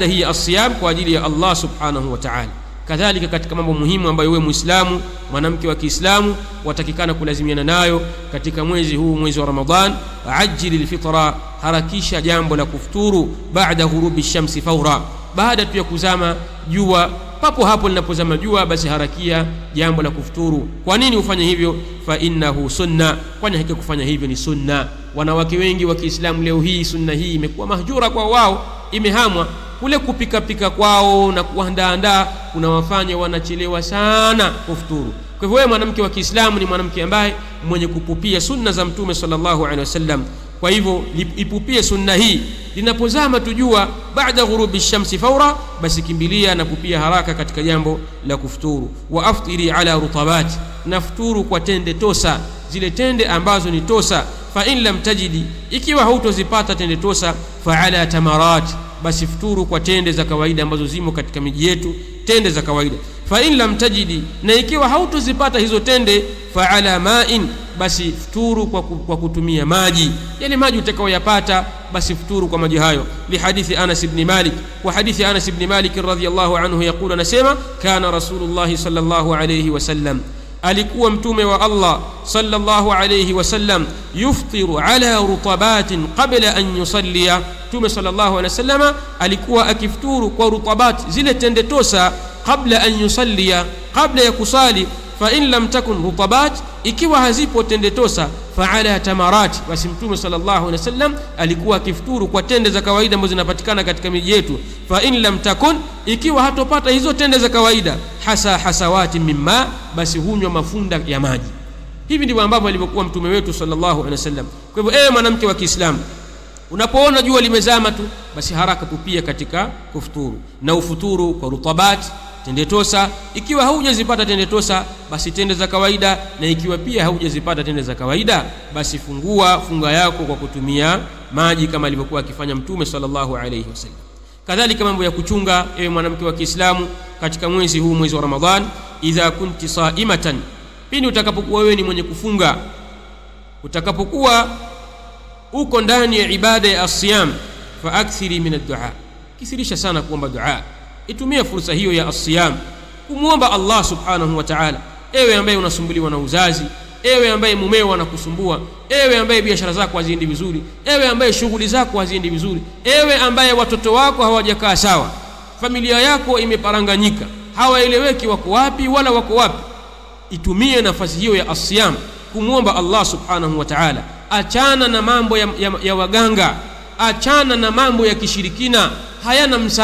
hii as-siyam kwa ajili ya Allah subhanahu wa ta'ala. Kadhalika katika mambo muhimu ambayo wewe Muislamu, mwanamke wa Kiislamu watakikana kulazimiana nayo katika mwezi huu, mwezi wa Ramadhan, ajili fitra, harakisha jambo la kufuturu baada ghurubi shamsi fawra, baada tu ya kuzama jua, papo hapo linapozama jua basi harakia jambo la kufuturu. Kwa nini ufanye hivyo? Fa innahu sunna, kwani hakika kufanya hivyo ni sunna. Wanawake wengi wa Kiislamu leo hii sunna hii imekuwa mahjura kwa wao, imehamwa. Kule kupika kwao na kuandaa kunawafanya wanachelewa sana kufuturu. Kwa hivyo wewe mwanamke wa Kiislamu ni mwanamke ambaye mwenye kupupia sunna za Mtume sallallahu alaihi wasallam. Kwa hivyo ipupie sunna hii, linapozama tujua baada ghurubi shamsi fawra, basi kimbilia na pupia haraka katika jambo la kufuturu. Wa aftiri ala rutabat, nafuturu kwa tende tosa, zile tende ambazo ni tosa. Fa in lam tajidi, ikiwa hautozipata tende tosa, fa ala tamarat, basi futuru kwa tende za kawaida ambazo zimo katika miji yetu, tende za kawaida. Fa in lam tajidi, na ikiwa hautozipata hizo tende, fa ala ma'in, basi futuru kwa kutumia maji. Yale maji utakayoyapata basi futuru kwa maji hayo. Li hadithi Anas ibn Malik, wa hadithi Anas ibn Malik radhiyallahu anhu yaqulu, anasema kana Rasulullah sallallahu alayhi wasallam, alikuwa mtume wa Allah sallallahu alayhi wasallam, yuftiru ala rutabatin qabla an yusalliya. Mtume sallallahu alayhi wasallam alikuwa akifuturu kwa rutabat, zile tende tosa, qabla an yusalliya, qabla ya kusali. Fa in lam takun rutabat, ikiwa hazipo tende tosa, fa ala tamarat, basi Mtume sallallahu alayhi wasallam alikuwa akifuturu kwa tende za kawaida ambazo zinapatikana katika miji yetu. Fa in lam takun, ikiwa hatopata hizo tende za kawaida, hasawati mimma, basi hunywa mafunda ya maji. Hivi ndivyo ambavyo alivyokuwa mtume wetu sallallahu alaihi wasallam. Kwa hivyo ewe mwanamke wa Kiislamu, unapoona jua limezama tu, basi haraka tupia katika kufuturu, na ufuturu kwa rutabat, tende tosa. Ikiwa haujazipata tende tosa, basi tende za kawaida, na ikiwa pia haujazipata tende za kawaida, basi funga yako kwa kutumia maji kama alivyokuwa akifanya mtume sallallahu alaihi wasallam. Kadhalika mambo ya kuchunga, ewe mwanamke wa Kiislamu, katika mwezi huu, mwezi wa Ramadhan, idha kunti saimatan, pindi utakapokuwa wewe ni mwenye kufunga, utakapokuwa uko ndani ya ibada ya as-siyam, fa akthiri min ad-du'a, kithirisha sana kuomba dua. Itumie fursa hiyo ya as-siyam kumuomba Allah subhanahu wa ta'ala. Ewe ambaye unasumbuliwa na uzazi, ewe ambaye mumeo anakusumbua, ewe ambaye biashara zako haziendi vizuri, ewe ambaye shughuli zako haziendi vizuri, ewe ambaye watoto wako hawajakaa sawa, familia yako imeparanganyika, hawaeleweki wako wapi wala wako wapi, itumie nafasi hiyo ya as-siyam kumuomba Allah subhanahu wa ta'ala. Achana na mambo ya waganga, achana na mambo ya kishirikina, hayana msaada.